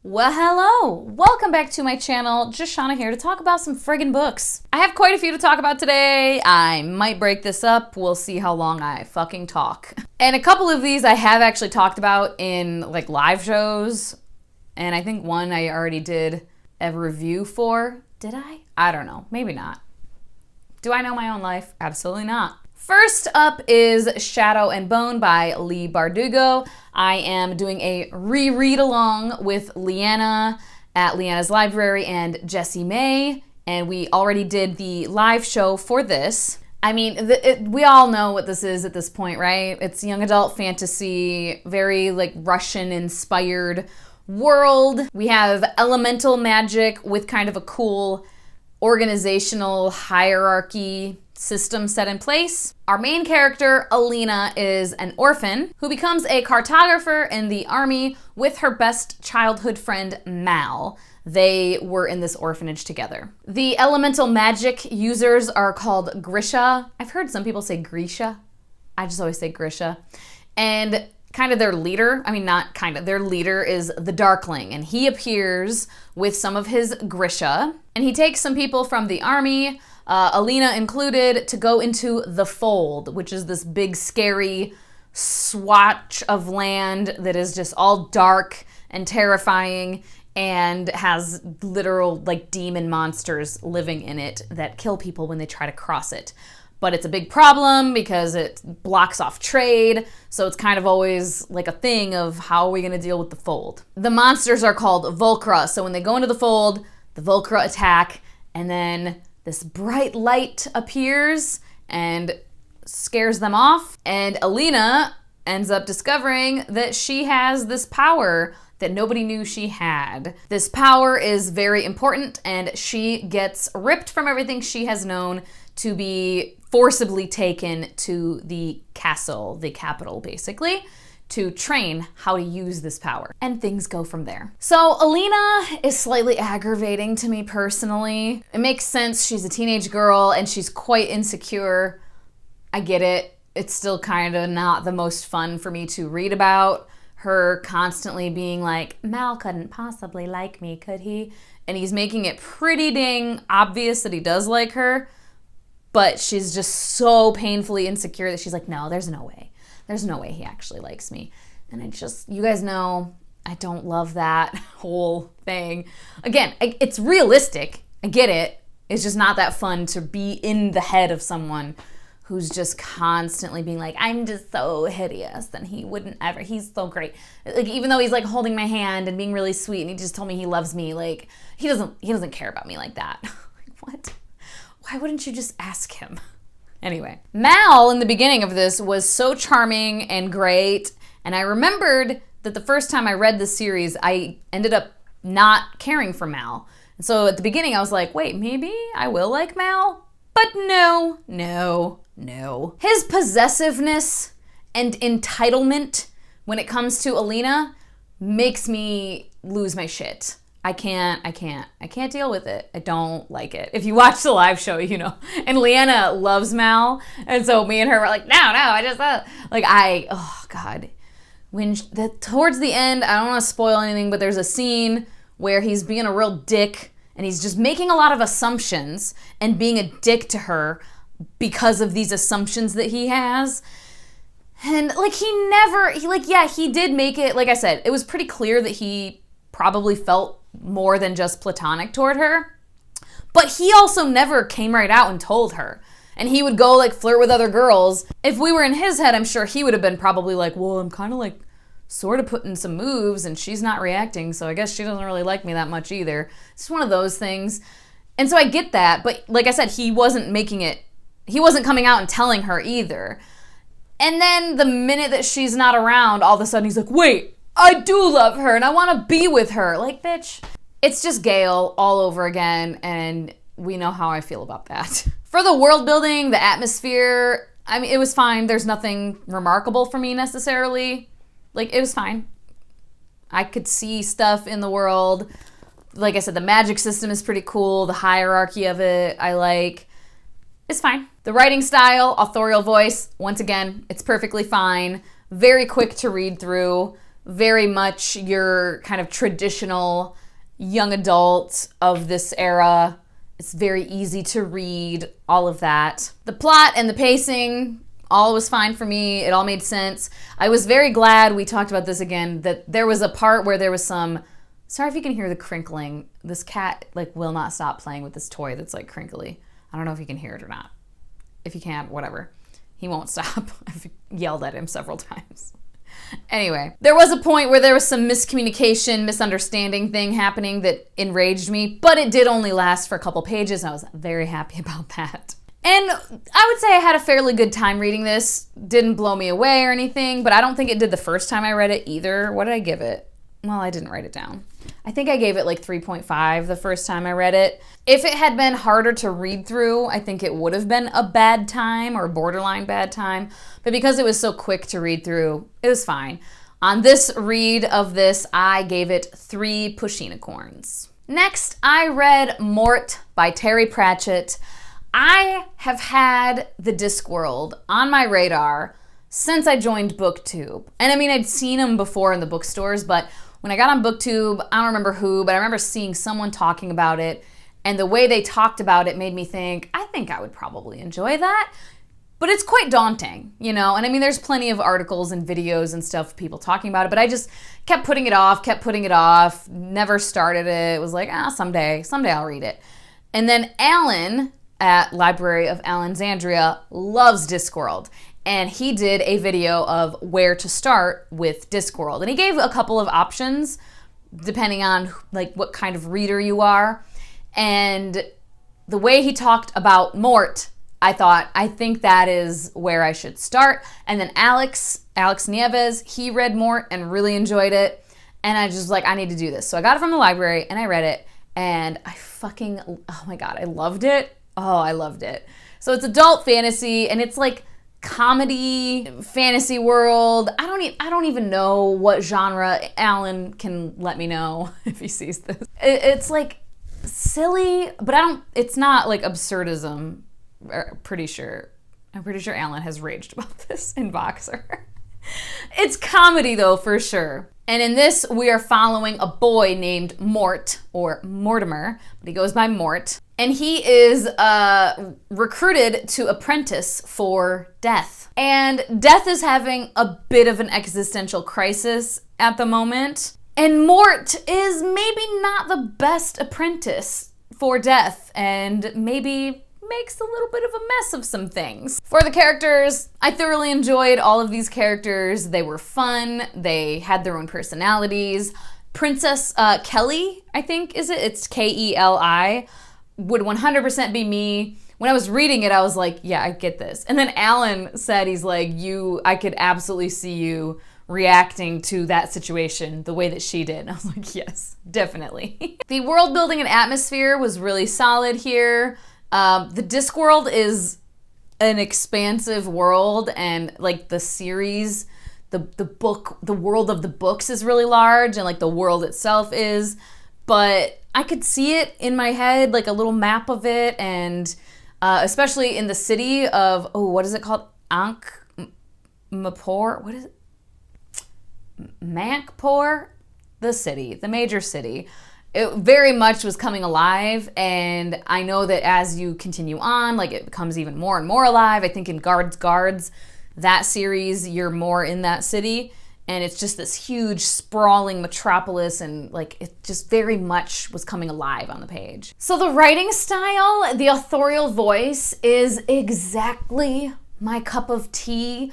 Well, hello! Welcome back to my channel. Jashana here to talk about some friggin' books. I have quite a few to talk about today. I might break this up. We'll see how long I fucking talk. And a couple of these I have actually talked about in like live shows. And I think one I already did a review for. Did I? I don't know. Maybe not. Do I know my own life? Absolutely not. First up is Shadow and Bone by Leigh Bardugo. I am doing a reread along with Leanna at Leanna's Library and Jessie May, and we already did the live show for this. I mean, we all know what this is at this point, right? It's young adult fantasy, very like Russian-inspired world. We have elemental magic with kind of a cool organizational hierarchy system set in place. Our main character, Alina, is an orphan who becomes a cartographer in the army with her best childhood friend, Mal. They were in this orphanage together. The elemental magic users are called Grisha. I've heard some people say Grisha. I just always say Grisha. And kind of their leader, their leader is the Darkling, and he appears with some of his Grisha, and he takes some people from the army, Alina included, to go into the Fold, which is this big scary swatch of land that is just all dark and terrifying and has literal like demon monsters living in it that kill people when they try to cross it. But it's a big problem because it blocks off trade, so it's kind of always like a thing of how are we gonna deal with the Fold. The monsters are called Volcra, so when they go into the Fold, the Volcra attack, and then this bright light appears and scares them off, and Alina ends up discovering that she has this power that nobody knew she had. This power is very important, and she gets ripped from everything she has known to be forcibly taken to the castle, the capital basically, to train how to use this power. And things go from there. So Alina is slightly aggravating to me personally. It makes sense, she's a teenage girl and she's quite insecure. I get it. It's still kind of not the most fun for me to read about. Her constantly being like, Mal couldn't possibly like me, could he? And he's making it pretty dang obvious that he does like her, but she's just so painfully insecure that she's like, no, there's no way. There's no way he actually likes me. And you guys know, I don't love that whole thing. Again, it's realistic. I get it. It's just not that fun to be in the head of someone who's just constantly being like, I'm just so hideous and he wouldn't ever, he's so great. Like, even though he's like holding my hand and being really sweet and he just told me he loves me, like, he doesn't care about me like that. Like, what? Why wouldn't you just ask him? Anyway, Mal in the beginning of this was so charming and great, and I remembered that the first time I read this series, I ended up not caring for Mal. And so at the beginning I was like, wait, maybe I will like Mal? But no. His possessiveness and entitlement when it comes to Alina makes me lose my shit. I can't deal with it. I don't like it. If you watch the live show, you know. And Leanna loves Mal. And so me and her were like, no, oh God. Towards the end, I don't want to spoil anything, but there's a scene where he's being a real dick and he's just making a lot of assumptions and being a dick to her because of these assumptions that he has. And like, he did make it, like I said, it was pretty clear that he probably felt more than just platonic toward her, but he also never came right out and told her. And he would go like flirt with other girls. If we were in his head, I'm sure he would have been probably like, well, I'm kind of like sort of putting some moves and she's not reacting, so I guess she doesn't really like me that much either. It's one of those things. And so I get that, but like I said, he wasn't coming out and telling her either. And then the minute that she's not around, all of a sudden he's like, wait, I do love her and I want to be with her. Like, bitch, it's just Gale all over again, and we know how I feel about that. For the world building, the atmosphere, I mean, it was fine. There's nothing remarkable for me necessarily. Like, it was fine. I could see stuff in the world. Like I said, the magic system is pretty cool. The hierarchy of it, I like. It's fine. The writing style, authorial voice, once again, it's perfectly fine. Very quick to read through. very much your kind of traditional young adult of this era. It's very easy to read, all of that. The plot and the pacing, all was fine for me. It all made sense. I was very glad, we talked about this again, that there was a part where there was some, sorry if you can hear the crinkling. This cat like will not stop playing with this toy that's like crinkly. I don't know if you can hear it or not. If you can't, whatever. He won't stop. I've yelled at him several times. Anyway, there was a point where there was some miscommunication, misunderstanding thing happening that enraged me, but it did only last for a couple pages, and I was very happy about that. And I would say I had a fairly good time reading this. Didn't blow me away or anything, but I don't think it did the first time I read it either. What did I give it? Well, I didn't write it down. I think I gave it like 3.5 the first time I read it. If it had been harder to read through, I think it would have been a bad time or borderline bad time. But because it was so quick to read through, it was fine. On this read of this, I gave it 3 pushinicorns. Next, I read Mort by Terry Pratchett. I have had the Discworld on my radar since I joined BookTube. And I mean, I'd seen them before in the bookstores, but when I got on BookTube, I don't remember who, but I remember seeing someone talking about it, and the way they talked about it made me think, I think I would probably enjoy that. But it's quite daunting, you know? And I mean, there's plenty of articles and videos and stuff of people talking about it, but I just kept putting it off, never started it. It was like, someday I'll read it. And then Alan at Library of Alexandria loves Discworld. And he did a video of where to start with Discworld. And he gave a couple of options depending on like what kind of reader you are. And the way he talked about Mort, I thought, I think that is where I should start. And then Alex Nieves, he read Mort and really enjoyed it. And I just was like, I need to do this. So I got it from the library and I read it. And oh my God, I loved it. Oh, I loved it. So it's adult fantasy and it's like comedy, fantasy world. I don't even know what genre. Alan can let me know if he sees this. It's like silly, but it's not like absurdism. I'm pretty sure Alan has raged about this in Boxer. It's comedy though, for sure. And in this, we are following a boy named Mort, or Mortimer, but he goes by Mort. And he is recruited to apprentice for Death. And Death is having a bit of an existential crisis at the moment. And Mort is maybe not the best apprentice for Death, and maybe makes a little bit of a mess of some things. For the characters, I thoroughly enjoyed all of these characters. They were fun. They had their own personalities. Princess Kelly, I think, is it? It's Keli. Would 100% be me. When I was reading it, I was like, yeah, I get this. And then Alan said, he's like, I could absolutely see you reacting to that situation the way that she did. And I was like, yes, definitely. The world building and atmosphere was really solid here. The Discworld is an expansive world, and like the series, the world of the books is really large, and like the world itself is, but I could see it in my head, like a little map of it, and especially in the city of, what is it called? Ankh-Morpork? What is it? Mankpor? The city, the major city. It very much was coming alive, and I know that as you continue on, like it becomes even more and more alive. I think in Guards, that series, you're more in that city, and it's just this huge sprawling metropolis, and like it just very much was coming alive on the page. So the writing style, the authorial voice is exactly my cup of tea.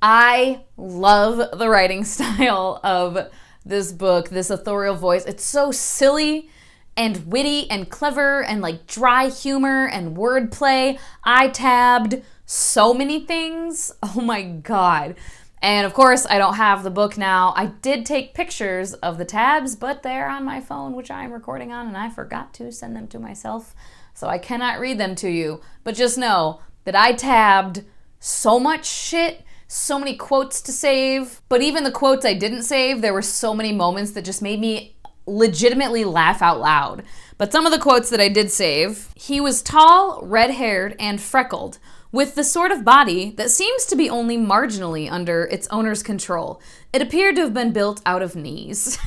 I love the writing style of this book, this authorial voice. It's so silly and witty and clever and like dry humor and wordplay. I tabbed so many things. Oh my God. And of course, I don't have the book now. I did take pictures of the tabs, but they're on my phone, which I am recording on, and I forgot to send them to myself, so I cannot read them to you. But just know that I tabbed so much shit, so many quotes to save, but even the quotes I didn't save, there were so many moments that just made me legitimately laugh out loud. But some of the quotes that I did save: he was tall, red-haired, and freckled, with the sort of body that seems to be only marginally under its owner's control. It appeared to have been built out of knees.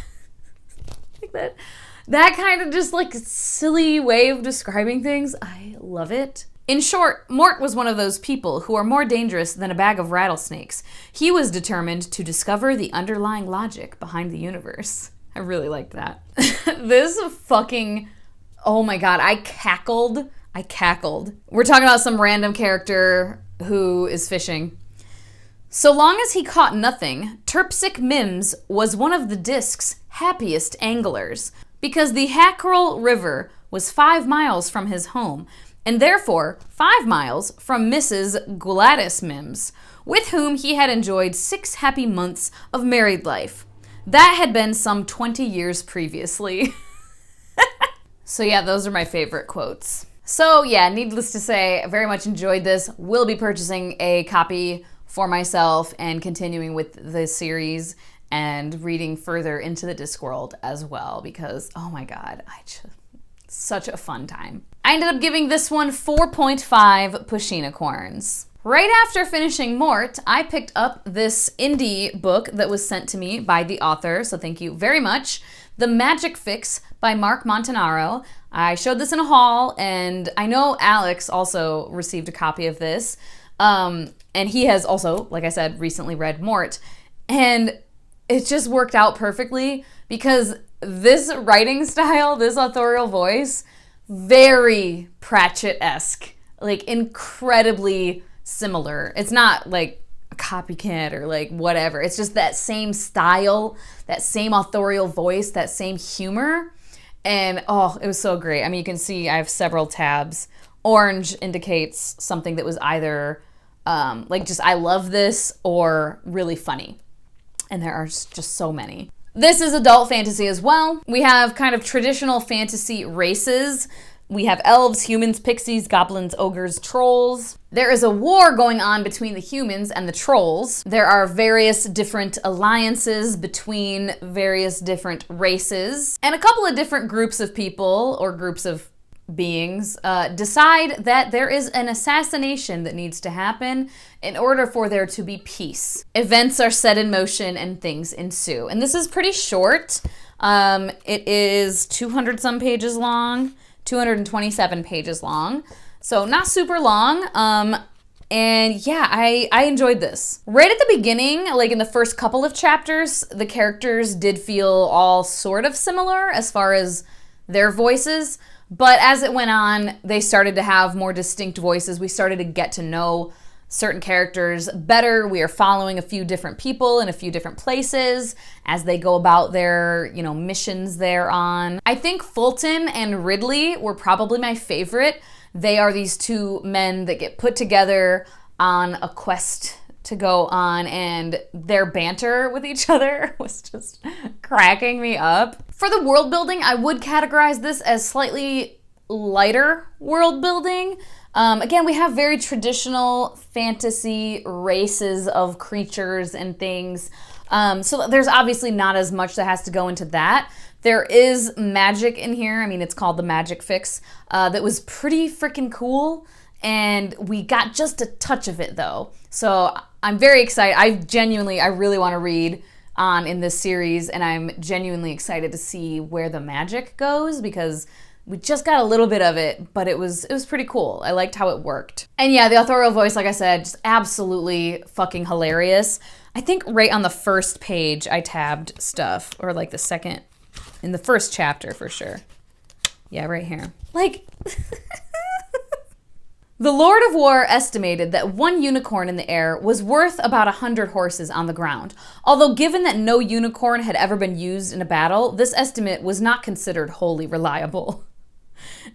Like that kind of just like silly way of describing things. I love it. In short, Mort was one of those people who are more dangerous than a bag of rattlesnakes. He was determined to discover the underlying logic behind the universe. I really liked that. This fucking, oh my god, I cackled. We're talking about some random character who is fishing. So long as he caught nothing, Terpsic Mims was one of the disc's happiest anglers, because the Hackerel River was 5 miles from his home, and therefore 5 miles from Mrs. Gladys Mims, with whom he had enjoyed 6 happy months of married life. That had been some 20 years previously. So yeah, those are my favorite quotes. So yeah, needless to say, I very much enjoyed this. Will be purchasing a copy for myself and continuing with the series and reading further into the Discworld as well, because oh my god, such a fun time. I ended up giving this one 4.5 Pushinicorns. Right after finishing Mort, I picked up this indie book that was sent to me by the author, so thank you very much. The Magic Fix by Mark Montanaro. I showed this in a haul, and I know Alex also received a copy of this. And he has also, like I said, recently read Mort. And it just worked out perfectly because this writing style, this authorial voice, very Pratchett-esque, like incredibly similar. It's not like a copycat or like whatever. It's just that same style, that same authorial voice, that same humor. And oh, it was so great. I mean, you can see I have several tabs. Orange indicates something that was either like just I love this or really funny. And there are just so many. This is adult fantasy as well. We have kind of traditional fantasy races. We have elves, humans, pixies, goblins, ogres, trolls. There is a war going on between the humans and the trolls. There are various different alliances between various different races. And a couple of different groups of people, or groups of beings, decide that there is an assassination that needs to happen in order for there to be peace. Events are set in motion and things ensue. And this is pretty short. It is 200 some pages long. 227 pages long, so not super long. And yeah, I enjoyed this. Right at the beginning, like in the first couple of chapters, the characters did feel all sort of similar as far as their voices, but as it went on, they started to have more distinct voices. We started to get to know certain characters better. We are following a few different people in a few different places as they go about their, missions they're on. I think Fulton and Ridley were probably my favorite. They are these two men that get put together on a quest to go on, and their banter with each other was just cracking me up. For the world building, I would categorize this as slightly lighter world building. Again, we have very traditional fantasy races of creatures and things. So there's obviously not as much that has to go into that. There is magic in here. I mean, it's called the Magic Fix. That was pretty freaking cool. And we got just a touch of it though. So I'm very excited. I really want to read on in this series, and I'm genuinely excited to see where the magic goes, because we just got a little bit of it, but it was pretty cool. I liked how it worked. And yeah, the authorial voice, like I said, just absolutely fucking hilarious. I think right on the first page I tabbed stuff, or like the second, in the first chapter for sure. Yeah, right here. Like, the Lord of War estimated that 1 unicorn in the air was worth about 100 horses on the ground. Although given that no unicorn had ever been used in a battle, this estimate was not considered wholly reliable.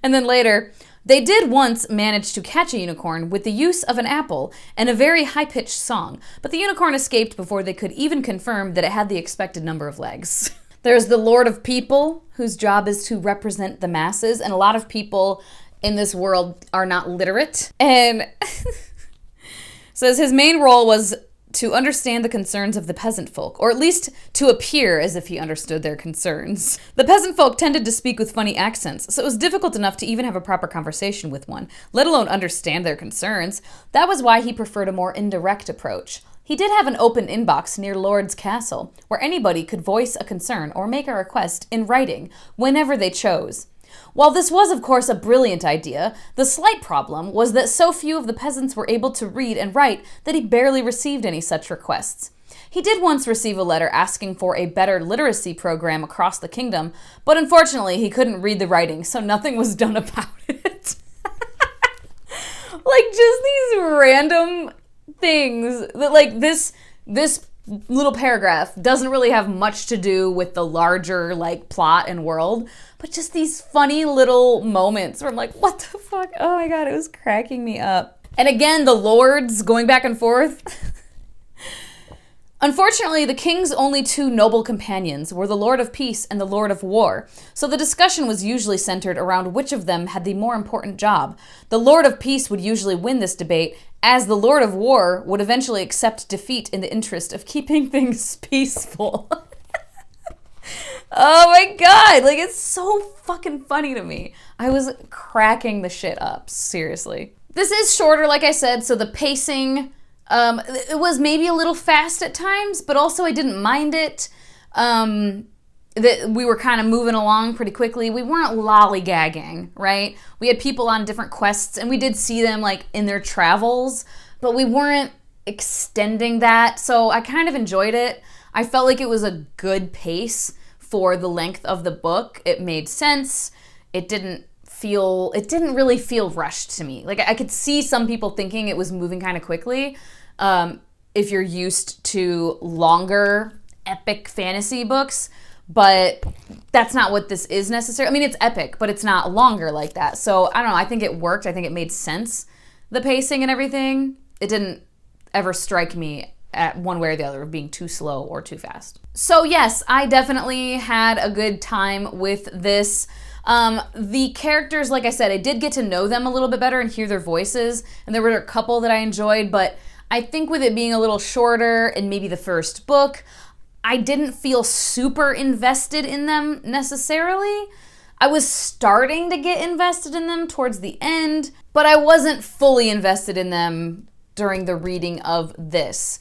And then later, they did once manage to catch a unicorn with the use of an apple and a very high-pitched song, but the unicorn escaped before they could even confirm that it had the expected number of legs. There's the Lord of People, whose job is to represent the masses, and a lot of people in this world are not literate. And says his main role was to understand the concerns of the peasant folk, or at least to appear as if he understood their concerns. The peasant folk tended to speak with funny accents, so it was difficult enough to even have a proper conversation with one, let alone understand their concerns. That was why he preferred a more indirect approach. He did have an open inbox near Lord's Castle, where anybody could voice a concern or make a request in writing whenever they chose. While this was, of course, a brilliant idea, the slight problem was that so few of the peasants were able to read and write that he barely received any such requests. He did once receive a letter asking for a better literacy program across the kingdom, but unfortunately he couldn't read the writing, so nothing was done about it. Like, just these random things that, like, this little paragraph doesn't really have much to do with the larger, like, plot and world, but just these funny little moments where I'm like, what the fuck? Oh my god, it was cracking me up. And again, the lords going back and forth. Unfortunately, the king's only two noble companions were the Lord of Peace and the Lord of War, so the discussion was usually centered around which of them had the more important job. The Lord of Peace would usually win this debate, as the Lord of War would eventually accept defeat in the interest of keeping things peaceful. Oh my god, like, it's so fucking funny to me. I was cracking the shit up, seriously. This is shorter, like I said, so the pacing, it was maybe a little fast at times, but also I didn't mind it. That we were kind of moving along pretty quickly. We weren't lollygagging, right? We had people on different quests, and we did see them, like, in their travels, but we weren't extending that, so I kind of enjoyed it. I felt like it was a good pace for the length of the book. It made sense. It didn't really feel rushed to me. Like, I could see some people thinking it was moving kind of quickly. If you're used to longer epic fantasy books, but that's not what this is necessarily. I mean, it's epic, but it's not longer like that. So I don't know. I think it worked. I think it made sense. The pacing and everything, it didn't ever strike me at one way or the other of being too slow or too fast. So yes, I definitely had a good time with this. The characters, like I said, I did get to know them a little bit better and hear their voices, and there were a couple that I enjoyed, but I think with it being a little shorter and maybe the first book, I didn't feel super invested in them necessarily. I was starting to get invested in them towards the end, but I wasn't fully invested in them during the reading of this.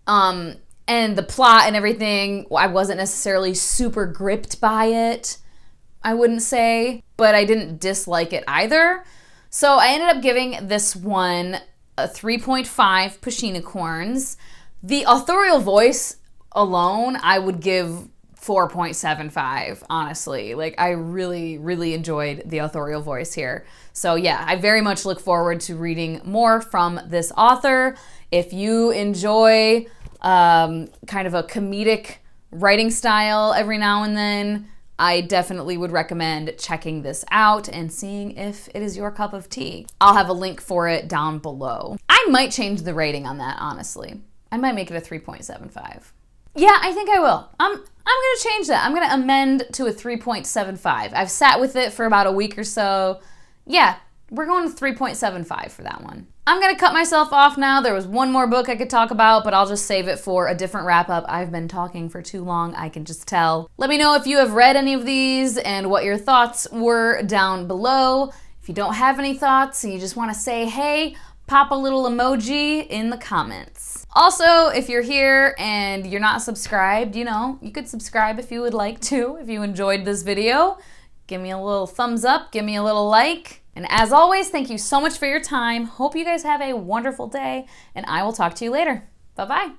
And the plot and everything, I wasn't necessarily super gripped by it, I wouldn't say, but I didn't dislike it either. So I ended up giving this one a 3.5 Pashinicorns. The authorial voice alone, I would give 4.75, honestly. Like, I really, really enjoyed the authorial voice here. So yeah, I very much look forward to reading more from this author. If you enjoy kind of a comedic writing style every now and then, I definitely would recommend checking this out and seeing if it is your cup of tea. I'll have a link for it down below. I might change the rating on that, honestly. I might make it a 3.75. Yeah, I think I will. I'm gonna change that. I'm gonna amend to a 3.75. I've sat with it for about a week or so. Yeah, we're going to 3.75 for that one. I'm gonna cut myself off now. There was one more book I could talk about, but I'll just save it for a different wrap-up. I've been talking for too long, I can just tell. Let me know if you have read any of these and what your thoughts were down below. If you don't have any thoughts and you just wanna say hey, pop a little emoji in the comments. Also, if you're here and you're not subscribed, you know, you could subscribe if you would like to, if you enjoyed this video. Give me a little thumbs up, give me a little like. And as always, thank you so much for your time. Hope you guys have a wonderful day, and I will talk to you later. Bye-bye.